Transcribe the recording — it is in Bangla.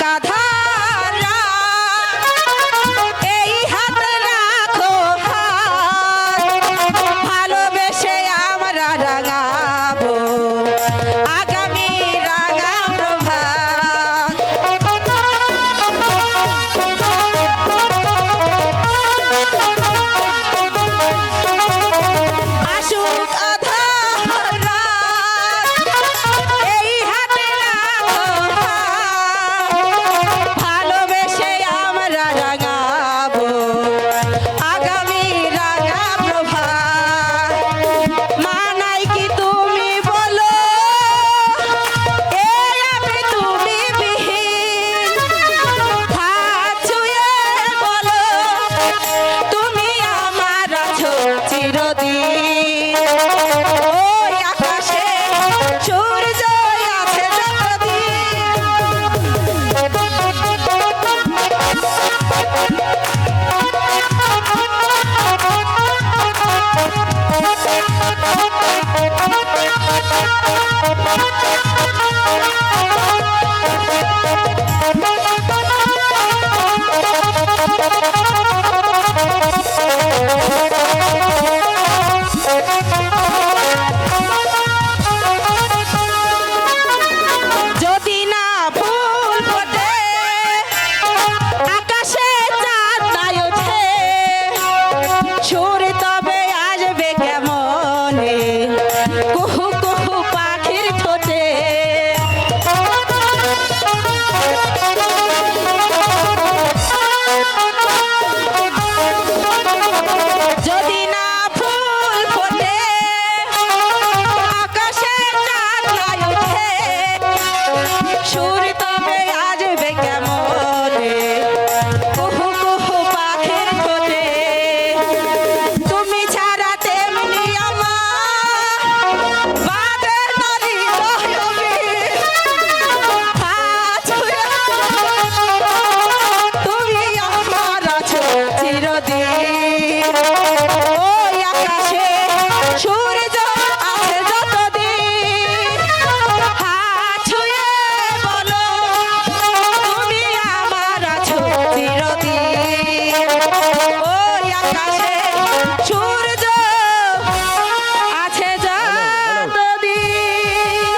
আধারা এই হাত রাখো হাত, ভালোবেসে আমরা রাঙাবো আগামী রাঙা প্রভাত। আসুক আধার রাত, এই হাতে রাখো হাত, ভালোবেসে আমরা রাঙাবো আগামী রাঙা প্রভাত। মানাই কি তুমি বলো, এ আমি তুমি বিহীন, হাত ছুঁয়ে বলো তুমি আমার আছো চিরদিন। ওই আকাশে সূর্য আছে যদি না ফুল ফোটে, আকাশে চাঁদ নাই ওঠে, সুর তবে আসবে কেমনে কুহু কুহু পাখির ঠোঁটে। যদি না ফুল ফোটে, আকাশে চাঁদ নাই ওঠে, সুর তবে আসবে কেমনে কুহু কুহু পাখির ঠোঁটে। তুমি ছাড়া তেমনি আমার বাঁধের নদী বহবে, হাত ছুঁয়ে তুমি আমার আছো চিরদিন। ওই আকাশে সূর্য আছে যতদিন, হাত ছুঁয়ে বলো তুমি আমার আছো চিরদিন। ওই আকাশে সূর্য